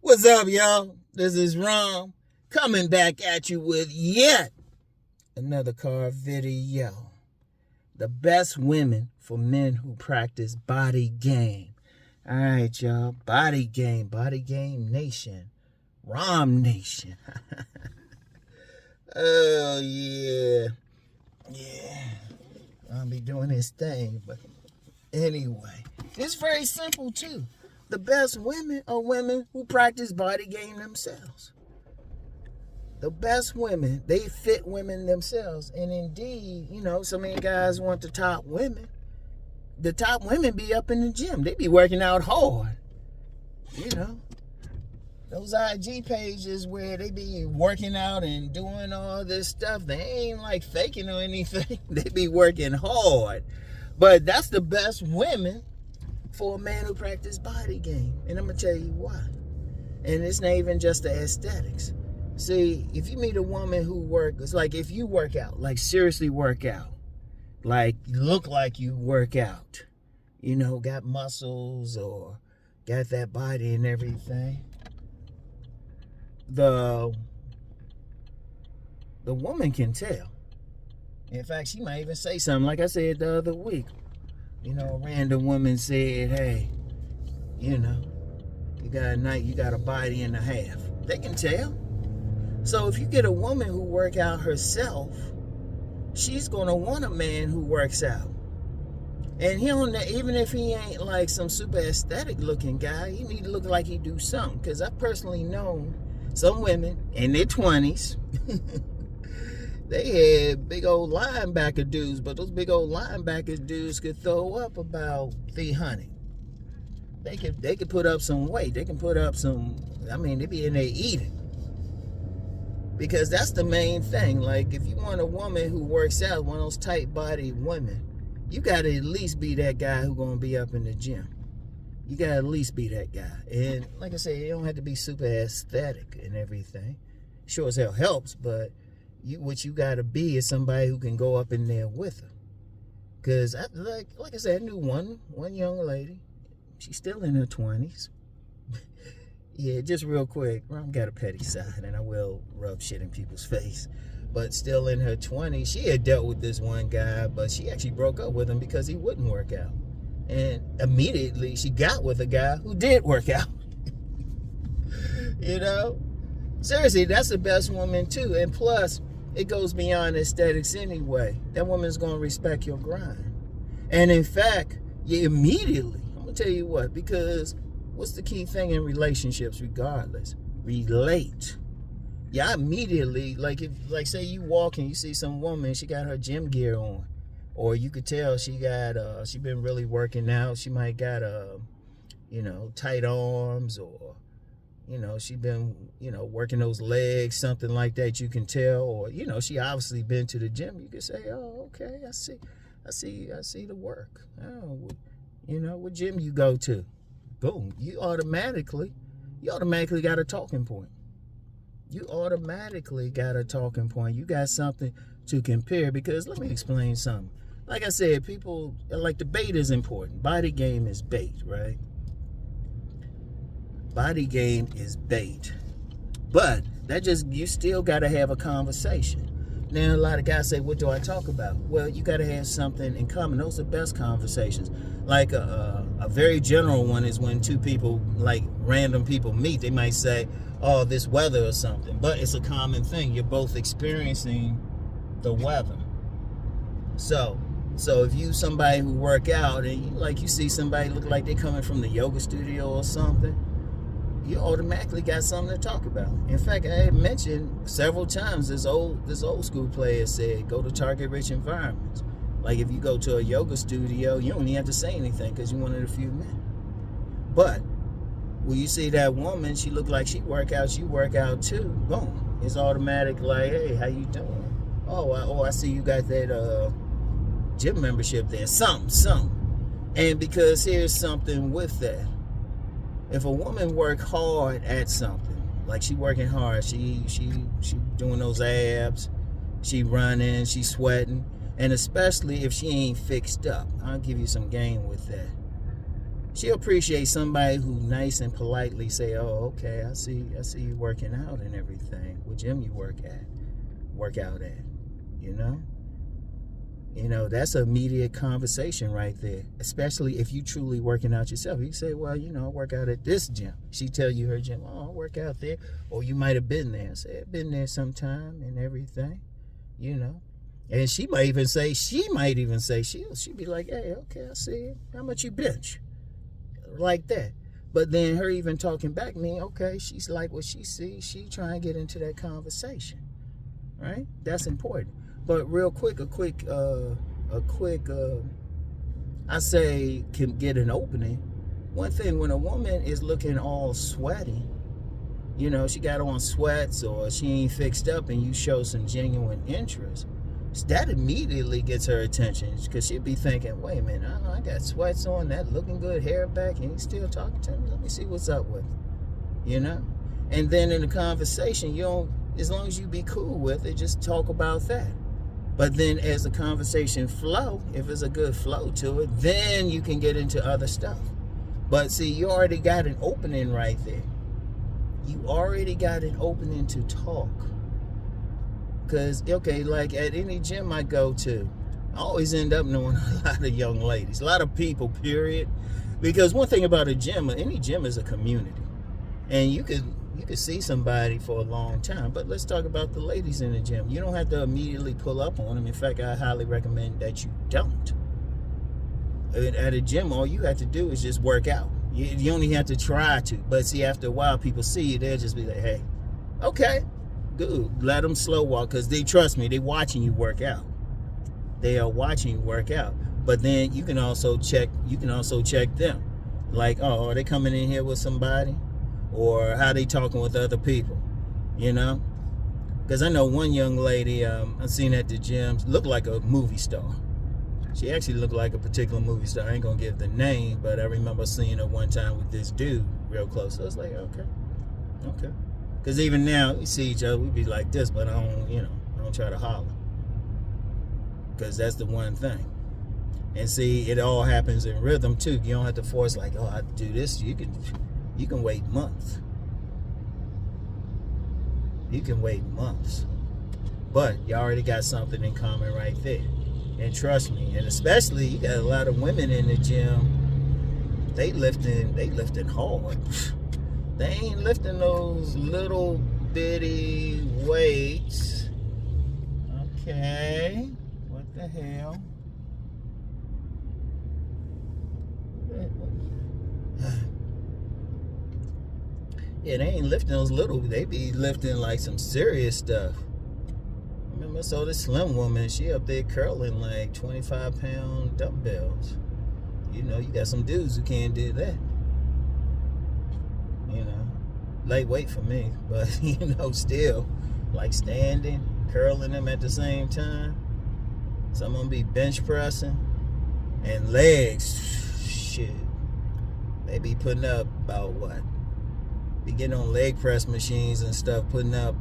What's up, y'all? This is Rom coming back at you with yet another car video. The best women for men who practice body game. All right, y'all. Body game nation. Rom nation. Oh, yeah. Yeah. I'll be doing this thing, but anyway. It's very simple, too. The best women are women who practice body game themselves. The best women, they fit women themselves. And indeed, so many guys want the top women. The top women be up in the gym. They be working out hard. Those IG pages where they be working out and doing all this stuff, they ain't like faking or anything. They be working hard. But that's the best women for a man who practice body game. And I'm going to tell you why. And it's not even just the aesthetics. See, if you meet a woman who it's like if you work out, like seriously work out, like look like you work out, got muscles or got that body and everything, the woman can tell. In fact, she might even say something like I said the other week. A random woman said, hey, you got a body and a half. They can tell. So if you get a woman who work out herself, she's going to want a man who works out. And even if he ain't like some super aesthetic looking guy, he need to look like he do something. Because I've personally known some women in their 20s, they had big old linebacker dudes, but those big old linebacker dudes could throw up about 300. They could put up some weight. They can put up some, they be in there eating. Because that's the main thing. Like, if you want a woman who works out, one of those tight-bodied women, you got to at least be that guy who's going to be up in the gym. You got to at least be that guy. And like I said, you don't have to be super aesthetic and everything. Sure as hell helps, but what you got to be is somebody who can go up in there with her. Because, like I said, I knew one young lady. She's still in her 20s. Yeah, just real quick. Rom got a petty side, and I will rub shit in people's face. But still in her 20s, she had dealt with this one guy, but she actually broke up with him because he wouldn't work out. And immediately, she got with a guy who did work out. Seriously, that's the best woman, too. And plus, it goes beyond aesthetics anyway. That woman's going to respect your grind. And in fact, you immediately, I'm going to tell you what, because what's the key thing in relationships regardless? Relate. Yeah, immediately, say you walk and you see some woman, she got her gym gear on. Or you could tell she been really working out. She might got, tight arms or, she been, working those legs, something like that, you can tell. Or, she obviously been to the gym. You can say, oh, okay, I see the work. Oh, what gym you go to? Boom, you automatically got a talking point. You automatically got a talking point. You got something to compare, because let me explain something. Like I said, people, like, the bait is important. Body game is bait, right? Body game is bait. But you still got to have a conversation. Now, a lot of guys say, what do I talk about? Well, you got to have something in common. Those are the best conversations. Like a very general one is when two people, like random people meet. They might say, oh, this weather or something. But it's a common thing. You're both experiencing the weather. So if you somebody who work out and you see somebody look like they're coming from the yoga studio or something, you automatically got something to talk about. In fact, I had mentioned several times this old school player said, go to target-rich environments. Like if you go to a yoga studio, you don't even have to say anything because you're one of the few men. But when you see that woman, she look like she work out, you work out too. Boom, it's automatic. Like, hey, how you doing? Oh, I see you got that gym membership there. Something. And because here's something with that. If a woman work hard at something, like she working hard, she doing those abs, she running, she sweating, and especially if she ain't fixed up, I'll give you some game with that. She'll appreciate somebody who nice and politely say, "Oh, okay, I see you working out and everything. What gym you work out at?" You know? That's an immediate conversation right there. Especially if you truly working out yourself. You say, "Well, I work out at this gym." She tell you her gym, "Oh, I work out there." Or you might have been there. Say, "I've been there sometime and everything." And she might even say, she'll be like, "Hey, okay, I see it. How much you bench?" Like that. But then her even talking back mean, okay, she's like what she sees. She trying to get into that conversation. Right? That's important. But real quick, I say can get an opening. One thing, when a woman is looking all sweaty, she got on sweats or she ain't fixed up and you show some genuine interest, that immediately gets her attention because she'll be thinking, wait a minute, I got sweats on, that looking good, hair back, and he's still talking to me. Let me see what's up with it, And then in the conversation, as long as you be cool with it, just talk about that. But then as the conversation flow, if it's a good flow to it, then you can get into other stuff. But see, you already got an opening right there. You already got an opening to talk. Because, okay, like at any gym I go to, I always end up knowing a lot of young ladies, a lot of people, period. Because one thing about a gym, any gym is a community. And you could see somebody for a long time. But let's talk about the ladies in the gym. You don't have to immediately pull up on them. In fact, I highly recommend that you don't. At a gym, all you have to do is just work out. You only have to try to. But see, after a while, people see you, they'll just be like, hey, okay, good. Let them slow walk because trust me, they're watching you work out. They are watching you work out. But then you can also check them. Like, oh, are they coming in here with somebody? Or how they talking with other people, Because I know one young lady I've seen at the gym looked like a movie star. She actually looked like a particular movie star. I ain't gonna give the name, but I remember seeing her one time with this dude real close. So I was like, okay. Because even now we see each other, we be like this, but I don't try to holler. Because that's the one thing. And see, it all happens in rhythm too. You don't have to force like, oh, I do this. You can wait months. You can wait months. But you already got something in common right there. And trust me, and especially you got a lot of women in the gym, they lifting hard. They ain't lifting those little bitty weights. Okay. What the hell? Yeah, they ain't lifting those little, they be lifting like some serious stuff. Remember, I saw this slim woman, she up there curling like 25-pound dumbbells. You got some dudes who can't do that. Lightweight for me, but still, like standing, curling them at the same time. Some of them be bench pressing and legs, shit. They be putting up about what? Be getting on leg press machines and stuff, putting up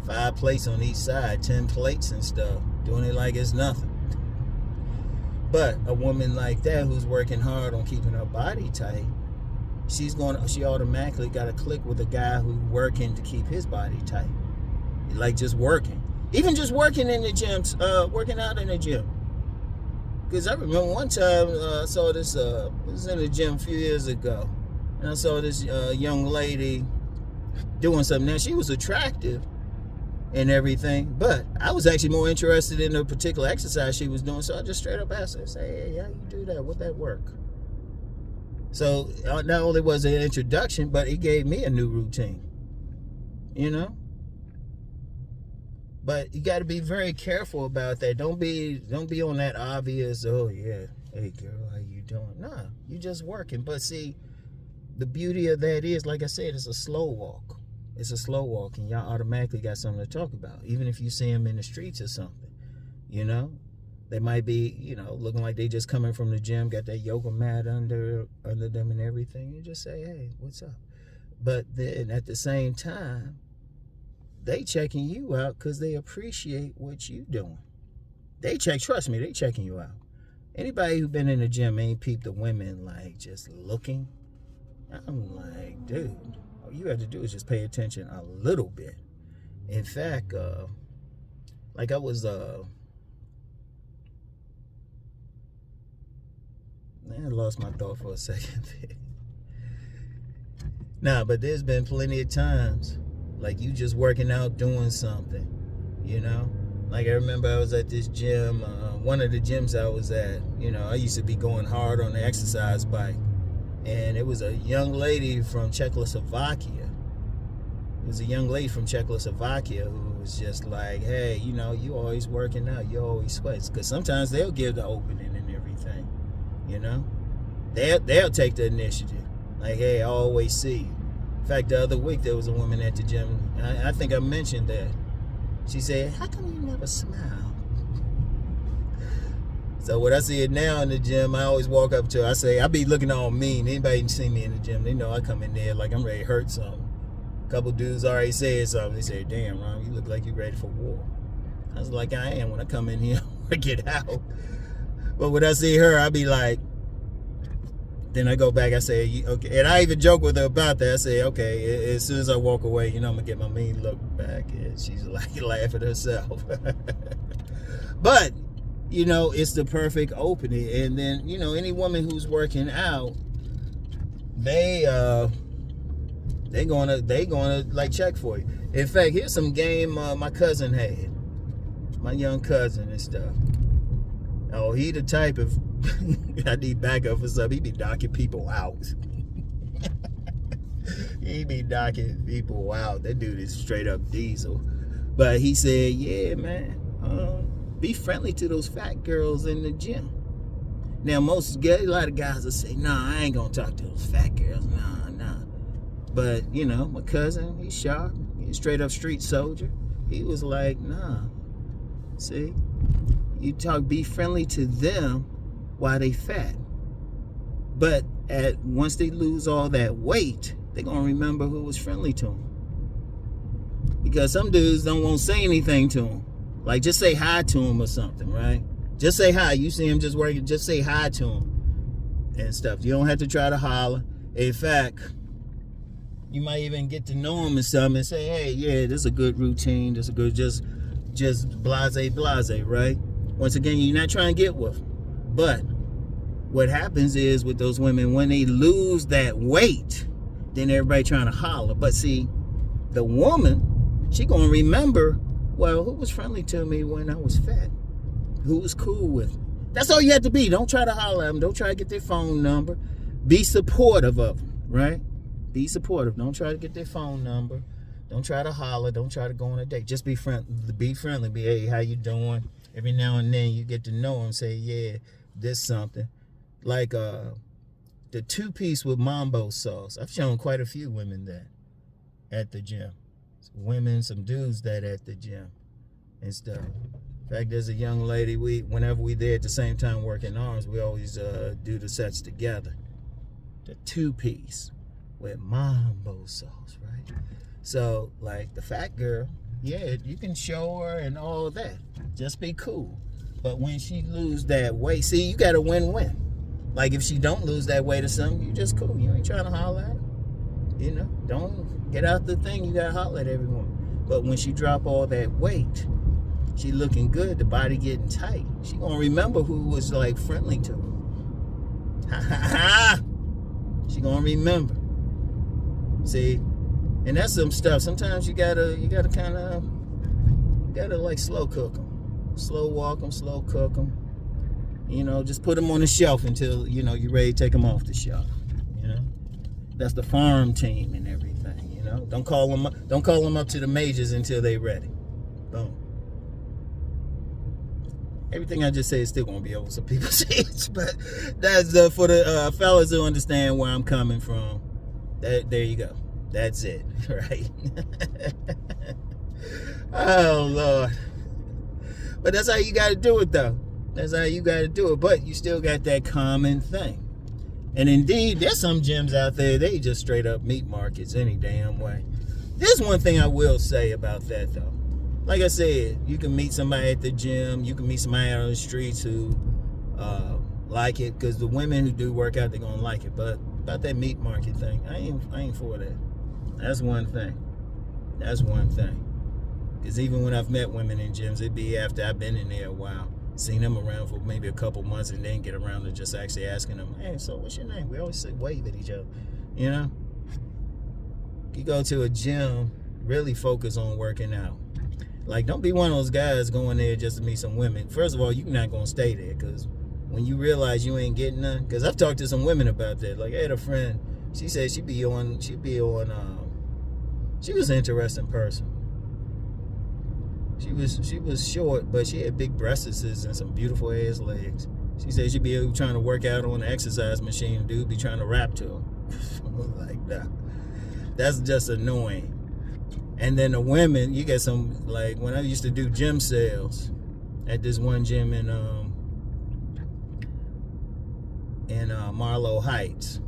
5 plates on each side, 10 plates and stuff, doing it like it's nothing. But a woman like that who's working hard on keeping her body tight, she automatically got to click with a guy who's working to keep his body tight. Like just working. Even just working in the gym, working out in the gym. Because I remember one time I saw this, I was in the gym a few years ago, and I saw this young lady doing something. Now, she was attractive and everything, but I was actually more interested in the particular exercise she was doing, so I just straight up asked her, say, hey, how you do that? Would that work? So not only was it an introduction, but it gave me a new routine, But you got to be very careful about that. Don't be on that obvious, oh yeah, hey girl, how you doing? Nah, you just working. But see, the beauty of that is, like I said, it's a slow walk. It's a slow walk, and y'all automatically got something to talk about. Even if you see them in the streets or something, they might be, looking like they just coming from the gym, got that yoga mat under them and everything. You just say, hey, what's up? But then at the same time, they checking you out because they appreciate what you doing. Trust me, they checking you out. Anybody who been in the gym ain't peeped the women like just looking. I'm like, dude, all you have to do is just pay attention a little bit. In fact, like I was, man, I lost my thought for a second. Nah, but there's been plenty of times, like you just working out, doing something, you know? Like I remember I was at this gym, one of the gyms I was at, you know, I used to be going hard on the exercise bike. And it was a young lady from Czechoslovakia. It was a young lady from Czechoslovakia who was just like, hey, you know, you always working out, you always sweat. Because sometimes they'll give the opening and everything, you know? They'll take the initiative. Like, hey, I always see you. In fact, the other week there was a woman at the gym, and I think I mentioned that. She said, how come you never smile? So when I see it now in the gym, I always walk up to her. I say, I be looking all mean. Anybody see me in the gym, they know I come in there like I'm ready to hurt something. A couple dudes already said something. They said, damn, Ron, you look like you ready for war. I was like, I am when I come in here or get out. But when I see her, I be like, then I go back, I say, okay. And I even joke with her about that. I say, okay, as soon as I walk away, you know, I'm going to get my mean look back. And she's like laughing herself. But, you know, it's the perfect opening. And then, you know, any woman who's working out, they gonna like check for you. In fact, here's some game my cousin had. My young cousin and stuff. Oh, he the type of I need backup for something. He be knocking people out. He be knocking people out. That dude is straight up diesel. But he said, yeah, man, be friendly to those fat girls in the gym. Now, a lot of guys will say, nah, I ain't gonna talk to those fat girls. Nah. But, you know, my cousin, he's sharp. He's a straight up street soldier. He was like, nah. See? You be friendly to them while they fat. But once they lose all that weight, they're going to remember who was friendly to them. Because some dudes don't want to say anything to them. Like, just say hi to them or something, right? Just say hi. You see him just working, just say hi to him and stuff. You don't have to try to holler. In fact, you might even get to know him and something and say, hey, yeah, this is a good routine. This is a good, just blase, right? Once again, you're not trying to get with them. But what happens is with those women, when they lose that weight, then everybody trying to holler. But see, the woman, she going to remember, well, who was friendly to me when I was fat? Who was cool with me? That's all you have to be. Don't try to holler at them. Don't try to get their phone number. Be supportive of them, right? Be supportive. Don't try to get their phone number. Don't try to holler. Don't try to go on a date. Just be friendly. Be friendly. Be, hey, how you doing? Every now and then you get to know them. Say, yeah, this something. Like the 2-piece with mambo sauce. I've shown quite a few women that at the gym. Women, some dudes that at the gym and stuff. In fact, there's a young lady, whenever we there at the same time working arms, we always do the sets together. The 2-piece with mambo sauce, right? So, like the fat girl, yeah, you can show her and all that. Just be cool. But when she lose that weight, see, you got a win-win. Like if she don't lose that weight or something, you just cool. You ain't trying to holler at her. You know, don't get out the thing. You got to holler at everyone. But when she drop all that weight, she looking good, the body getting tight. She gonna remember who was like friendly to her. Ha ha ha! She gonna remember. See, and that's some stuff. Sometimes you gotta kind of, like slow cook them, slow walk them, slow cook them. You know, just put them on the shelf until you know you're ready to take them off the shelf. You know, that's the farm team and everything. You know, don't call them up to the majors until they ready. Boom. Everything I just said is still gonna be over some people's heads, but that's for the fellas who understand where I'm coming from. There you go. That's it, right? Oh Lord. But that's how you got to do it, though. That's how you got to do it. But you still got that common thing. And indeed, there's some gyms out there, they just straight up meat markets any damn way. There's one thing I will say about that, though. Like I said, you can meet somebody at the gym, you can meet somebody out on the streets who like it, because the women who do work out, they're gonna like it. But about that meat market thing, I ain't for that. That's one thing. Because even when I've met women in gyms, it'd be after I've been in there a while, seen them around for maybe a couple months, and then get around to just actually asking them, hey, so what's your name? We always say wave at each other, you know? You go to a gym, really focus on working out. Like, don't be one of those guys going there just to meet some women. First of all, you're not going to stay there, because when you realize you ain't getting none, because I've talked to some women about that. Like, I had a friend, she said she was an interesting person. She was short, but she had big breasts and some beautiful ass legs. She said she'd be trying to work out on the exercise machine. Dude be trying to rap to her. Like, nah. That's just annoying. And then the women, you get some, like, when I used to do gym sales at this one gym in Marlow Heights.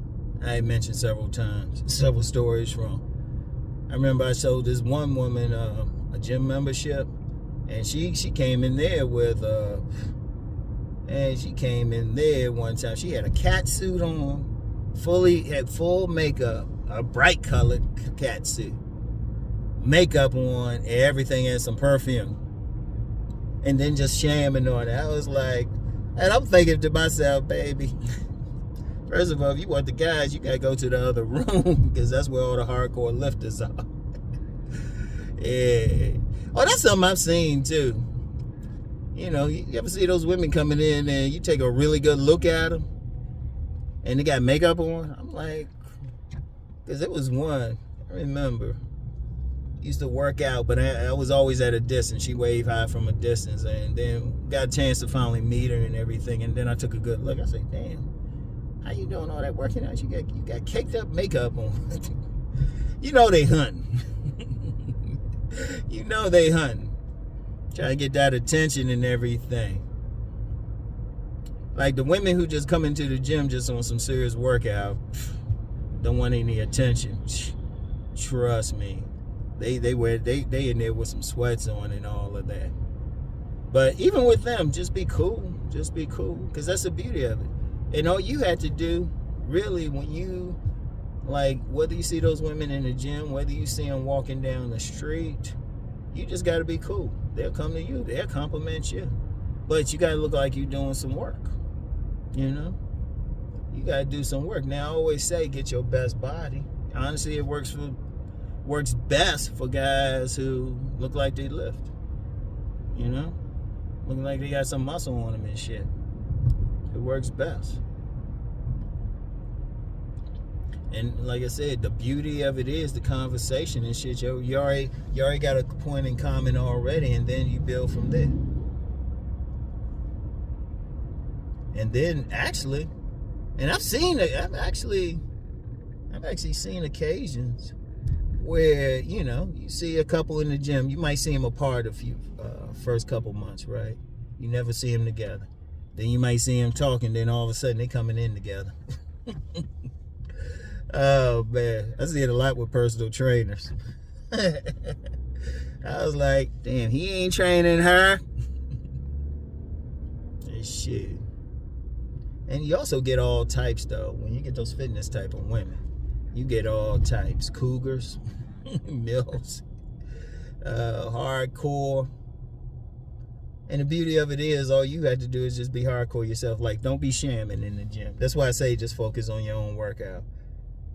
I mentioned several stories from. I remember I sold this one woman a gym membership, and she came in there with one time. She had a cat suit on, had full makeup, a bright colored cat suit, makeup on, and everything, and some perfume, and then just shamming on it. I was like, and I'm thinking to myself, baby, first of all, if you want the guys, you gotta go to the other room, because that's where all the hardcore lifters are. Yeah. Oh, that's something I've seen too. You know, you ever see those women coming in and you take a really good look at them and they got makeup on? I'm like, because it was one, I remember, used to work out, but I was always at a distance. She waved high from a distance, and then got a chance to finally meet her and everything. And then I took a good look. I said, damn, how you doing all that working out? You got caked up makeup on. You know they hunting. You know they hunting. Trying to get that attention and everything. Like the women who just come into the gym just on some serious workout, don't want any attention. Trust me. They in there with some sweats on and all of that. But even with them, just be cool. Just be cool. Because that's the beauty of it. And all you had to do, really, when you, like, whether you see those women in the gym, whether you see them walking down the street, you just got to be cool. They'll come to you. They'll compliment you. But you got to look like you're doing some work. You know? You got to do some work. Now, I always say, get your best body. Honestly, it works best for guys who look like they lift. You know? Looking like they got some muscle on them and shit. It works best. And like I said, the beauty of it is the conversation and shit. You already got a point in common already, and then you build from there. And then actually, and I've actually seen occasions where, you know, you see a couple in the gym. You might see them apart a few first couple months, right? You never see them together. Then you might see them talking. Then all of a sudden they coming in together. Oh man, I see it a lot with personal trainers. I was like, damn, he ain't training her. And shit. And you also get all types though. When you get those fitness type of women, you get all types. Cougars, milfs, hardcore. And the beauty of it is, all you have to do is just be hardcore yourself. Like, don't be shamming in the gym. That's why I say just focus on your own workout.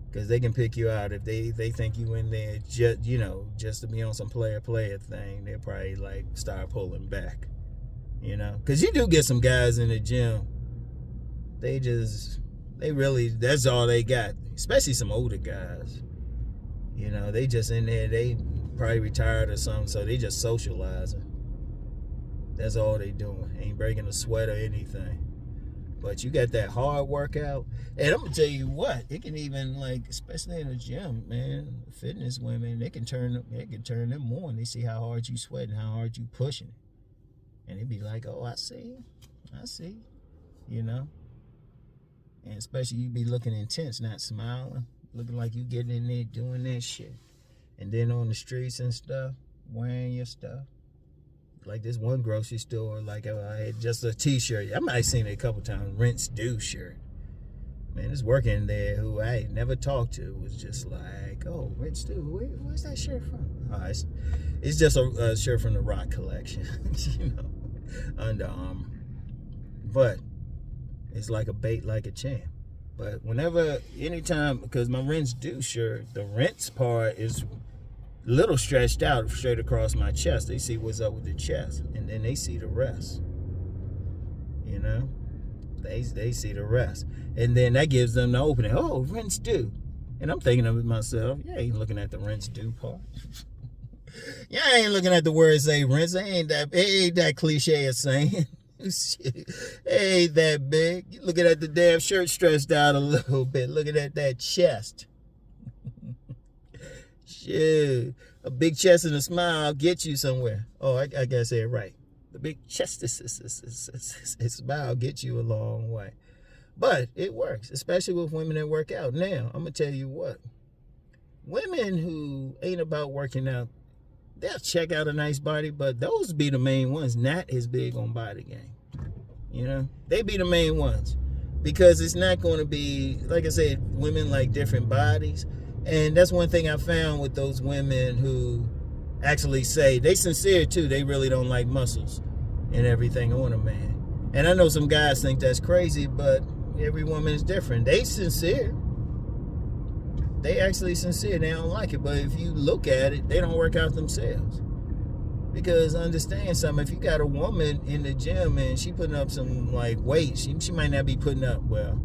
Because they can pick you out if they think you in there just to be on some player thing. They'll probably like start pulling back, you know. Because you do get some guys in the gym. They really, that's all they got. Especially some older guys. You know, they just in there. They probably retired or something, so they just socializing. That's all they doing. Ain't breaking a sweat or anything. But you got that hard workout. And I'm going to tell you what, it can even, like, especially in the gym, man, fitness women, they can turn them on. They see how hard you sweat and how hard you pushing. And they be like, oh, I see, you know. And especially you be looking intense, not smiling, looking like you getting in there doing that shit. And then on the streets and stuff, wearing your stuff. like this one grocery store, like I had just a t-shirt. I might have seen it a couple times, rinse do shirt. Man, this working there who I ain't never talked to was just like, oh, rinse do, where's that shirt from? It's just a shirt from the Rock collection, Under Armour. But it's like a bait, like a champ. But anytime, because my rinse do shirt, the rinse part is a little stretched out straight across my chest. They see what's up with the chest, and then they see the rest. They see the rest. And then that gives them the opening. Oh, rinse do. And I'm thinking of it myself, you ain't looking at the rinse do part. You ain't looking at the words say rinse. It ain't that cliche of saying. It ain't that big. You looking at the damn shirt stretched out a little bit. Looking at that chest. Shit. A big chest and a smile get you somewhere. Oh, I gotta say it right. The big chest is smile get you a long way. But it works, especially with women that work out. Now, I'm going to tell you what. Women who ain't about working out, they'll check out a nice body, but those be the main ones. Not as big on body game. They be the main ones. Because it's not going to be, like I said, women like different bodies. And that's one thing I found with those women who actually say, they sincere too, they really don't like muscles and everything on a man. And I know some guys think that's crazy, but every woman is different. They sincere. They actually sincere. They don't like it. But if you look at it, they don't work out themselves. Because understand something, if you got a woman in the gym and she putting up some weight, she might not be putting up, the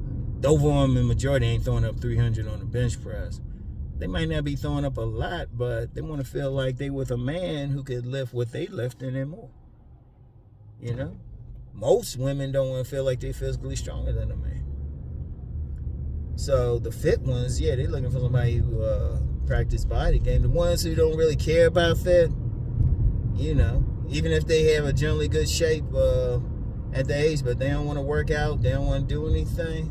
overwhelming majority ain't throwing up 300 on the bench press. They might not be throwing up a lot, but they want to feel like they with a man who could lift what they lifting and more. Most women don't want to feel like they physically stronger than a man. So the fit ones, yeah, they're looking for somebody who practice body game. The ones who don't really care about that, even if they have a generally good shape at the age, but they don't want to work out, they don't want to do anything.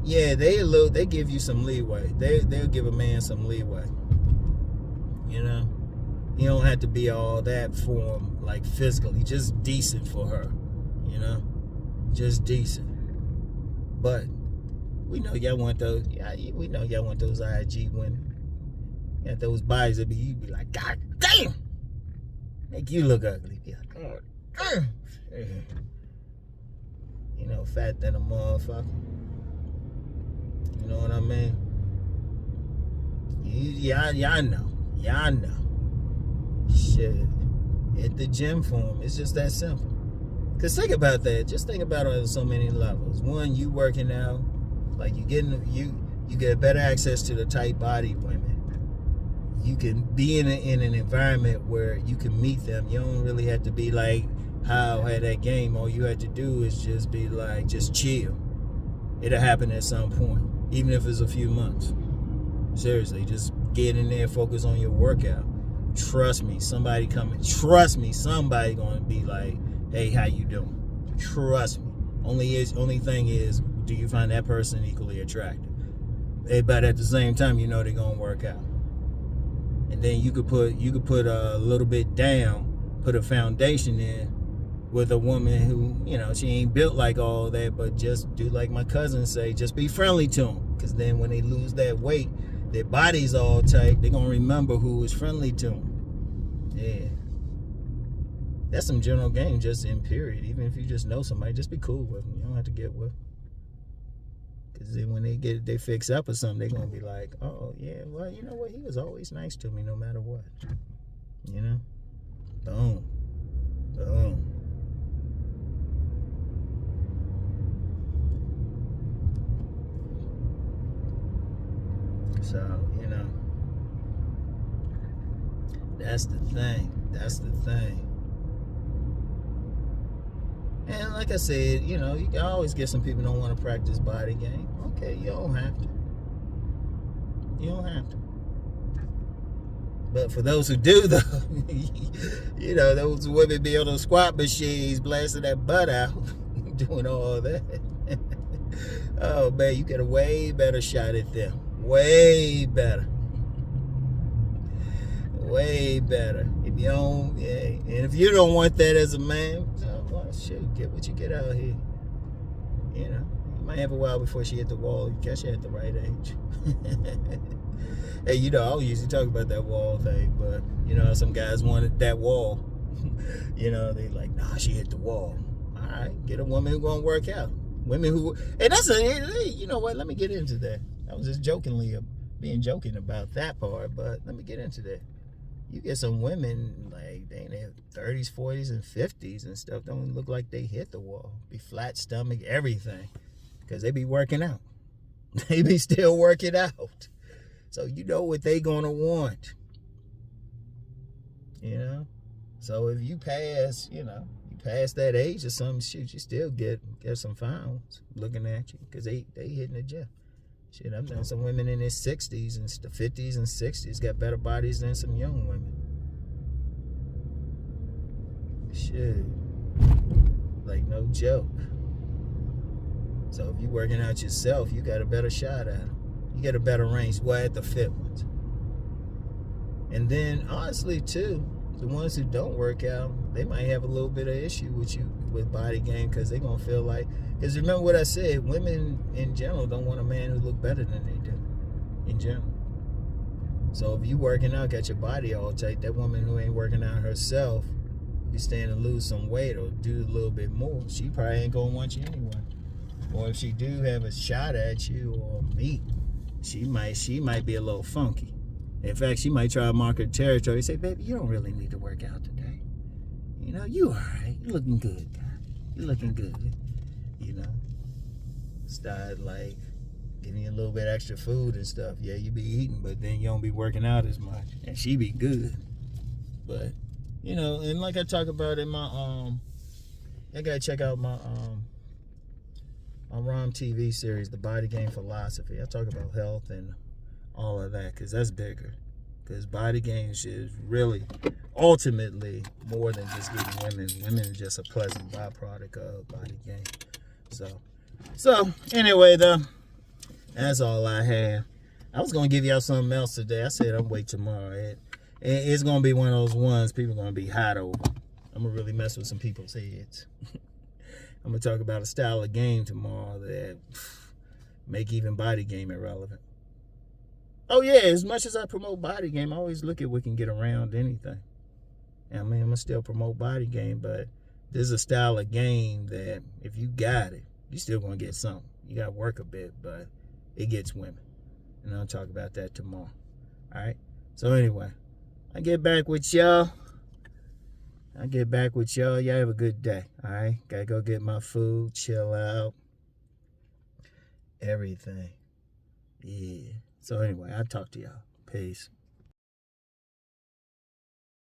Yeah, they give you some leeway. They'll give a man some leeway. You don't have to be all that for him, physically, just decent for her. Just decent. But we know y'all want those. Yeah, we know y'all want those IG women. You got those bodies that you be like, God damn, make you look ugly. Be like, God damn. Fat than a motherfucker. You know what I mean? Y'all know. Shit. Hit the gym for them. It's just that simple. Because think about that. Just think about it on so many levels. One, you working out. You get better access to the tight body women. You can be in an environment where you can meet them. You don't really have to be like how I had that game. All you had to do is just be just chill. It'll happen at some point. Even if it's a few months. Seriously, just get in there, focus on your workout. Trust me, somebody gonna be like, hey, how you doing? Trust me. Only thing is, do you find that person equally attractive? But at the same time, they're gonna work out. And then you could put a little bit down, put a foundation in with a woman who, she ain't built like all that, but just do like my cousins say, just be friendly to them. Because then when they lose that weight, their body's all tight, they're going to remember who was friendly to them. Yeah. That's some general game, just in period. Even if you just know somebody, just be cool with them. You don't have to get with them. Because then when they fix up or something, they're going to be like, oh, yeah, well, you know what? He was always nice to me no matter what. Boom. Boom. So, that's the thing. And like I said, you can always get some people who don't want to practice body game. Okay, you don't have to. But for those who do, though, those women be on those squat machines, blasting that butt out, doing all that. Oh, man, you get a way better shot at them. Way better. Way better. If You know, yeah. And if you don't want that as a man, well, shoot, get what you get out here. You know, you might have a while before she hit the wall. You catch her at the right age. Hey, you know, I don't usually talk about that wall thing, but you know, some guys wanted that wall. You know, they like, nah, she hit the wall. All right, get a woman who's gonna work out. Women who, and that's you know what? Let me get into that. I was just being joking about that part, but let me get into that. You get some women like they in their 30s, 40s, and 50s and stuff. Don't look like they hit the wall. Be flat stomach, everything, because they be working out. They be still working out. So you know what they gonna want. You know. So if you pass, you pass that age or something, shoot, you still get some fines looking at you because they hitting the gym. Shit, I've known some women in their 60s and the 50s and 60s got better bodies than some young women. Shit, like no joke. So if you working out yourself, you got a better shot at them. You get a better range. Well, at the fit ones. And then honestly too, the ones who don't work out, they might have a little bit of issue with body game because they're going to feel like, because remember what I said, women in general don't want a man who look better than they do, in general. So if you working out, got your body all tight, that woman who ain't working out herself, you stand and lose some weight or do a little bit more, she probably ain't going to want you anyway. Or if she do have a shot at you or meet, she might be a little funky. In fact, she might try to mark her territory. Say, baby, you don't really need to work out today. You know, you all right. You're looking good, guy. You're looking good. You know, start like giving you a little bit extra food and stuff. Yeah, you be eating, but then you don't be working out as much. And she be good. But, you know, and like I talk about in my, I gotta check out my Rom TV series, The Body Game Philosophy. I talk about health and all of that, because that's bigger. Because body game is really ultimately more than just getting women. Women is just a pleasant byproduct of body game. So anyway, though, that's all I have. I was gonna give y'all something else today. I said I'm wait tomorrow. It's gonna be one of those ones people gonna be hot over. I'm gonna really mess with some people's heads. I'm gonna talk about a style of game tomorrow that make even body game irrelevant. Oh yeah, as much as I promote body game, I always look at what can get around anything. I mean, I'm gonna still promote body game, but there's a style of game that if you got it, you still gonna get something. You gotta work a bit, but it gets women. And I'll talk about that tomorrow. Alright? So anyway, I get back with y'all. Y'all have a good day. Alright? Gotta go get my food, chill out. Everything. Yeah. So anyway, I'll talk to y'all. Peace.